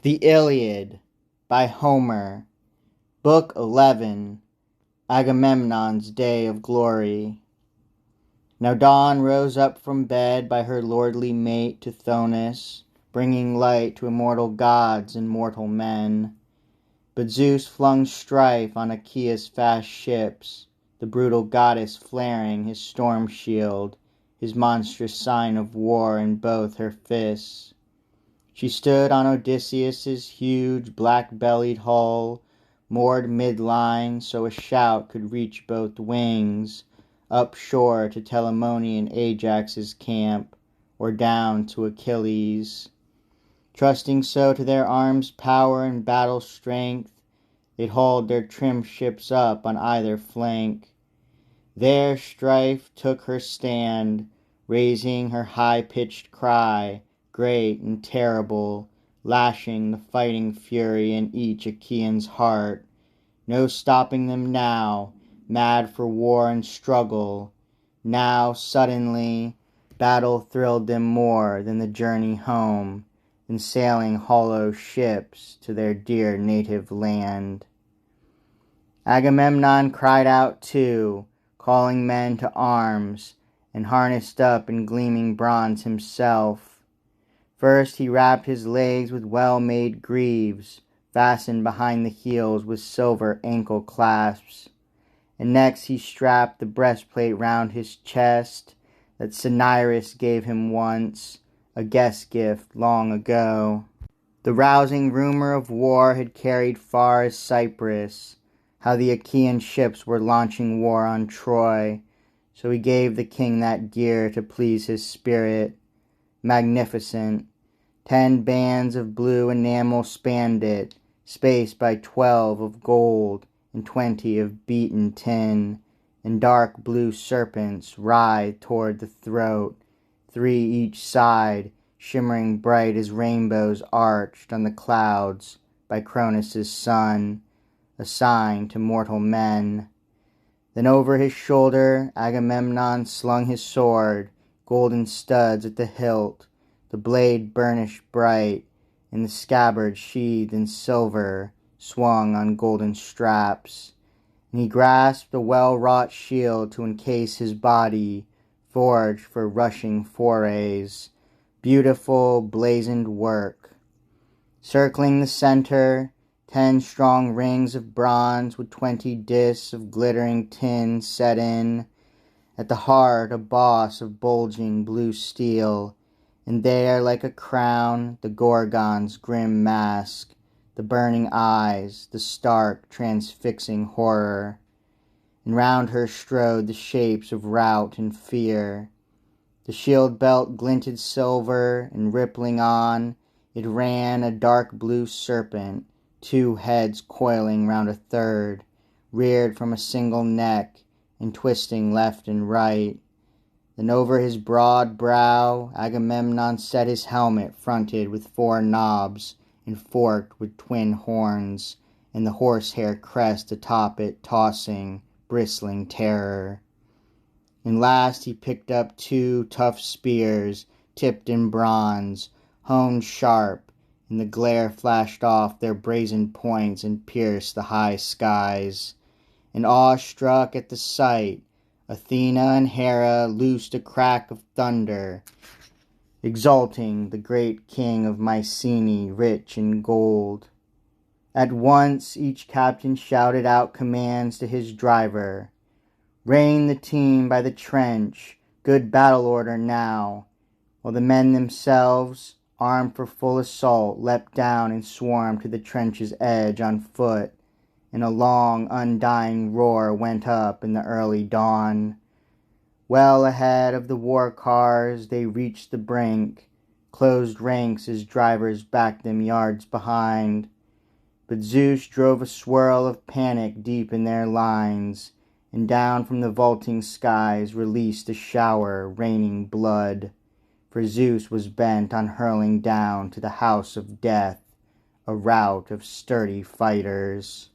The Iliad by Homer, Book 11, Agamemnon's Day of Glory. Now Dawn rose up from bed by her lordly mate Tithonus, bringing light to immortal gods and mortal men. But Zeus flung strife on Achaea's fast ships, the brutal goddess flaring his storm shield, his monstrous sign of war in both her fists. She stood on Odysseus's huge black-bellied hull, moored mid-line so a shout could reach both wings, up shore to Telamonian Ajax's camp, or down to Achilles. Trusting so to their arms' power and battle strength, they'd hauled their trim ships up on either flank. There strife took her stand, raising her high-pitched cry, great and terrible, lashing the fighting fury in each Achaean's heart. No stopping them now, mad for war and struggle. Now, suddenly, battle thrilled them more than the journey home, than sailing hollow ships to their dear native land. Agamemnon cried out too, calling men to arms, and harnessed up in gleaming bronze himself. First he wrapped his legs with well-made greaves, fastened behind the heels with silver ankle clasps, and next he strapped the breastplate round his chest that Cinyras gave him once, a guest gift long ago. The rousing rumor of war had carried far as Cyprus, how the Achaean ships were launching war on Troy, so he gave the king that gear to please his spirit. Magnificent. 10 bands of blue enamel spanned it, spaced by 12 of gold and 20 of beaten tin, and dark blue serpents writhed toward the throat, 3 each side, shimmering bright as rainbows arched on the clouds by Cronus' son, a sign to mortal men. Then over his shoulder Agamemnon slung his sword, golden studs at the hilt, the blade burnished bright, and the scabbard sheathed in silver, swung on golden straps. And he grasped a well-wrought shield to encase his body, forged for rushing forays, beautiful blazoned work. Circling the center, 10 strong rings of bronze with 20 discs of glittering tin set in. At the heart a boss of bulging blue steel, and there like a crown the Gorgon's grim mask, the burning eyes, the stark transfixing horror. And round her strode the shapes of rout and fear. The shield belt glinted silver, and rippling on it ran a dark blue serpent, 2 heads coiling round a third, reared from a single neck, and twisting left and right. Then over his broad brow Agamemnon set his helmet fronted with 4 knobs, and forked with twin horns, and the horsehair crest atop it tossing, bristling terror. And last he picked up 2 tough spears, tipped in bronze, honed sharp, and the glare flashed off their brazen points and pierced the high skies. And awe-struck at the sight, Athena and Hera loosed a crack of thunder, exalting the great king of Mycenae rich in gold. At once each captain shouted out commands to his driver. Rein the team by the trench, good battle order now, while the men themselves, armed for full assault, leapt down and swarmed to the trench's edge on foot, and a long undying roar went up in the early dawn. Well ahead of the war cars they reached the brink, closed ranks as drivers backed them yards behind. But Zeus drove a swirl of panic deep in their lines, and down from the vaulting skies released a shower raining blood. For Zeus was bent on hurling down to the house of death a rout of sturdy fighters.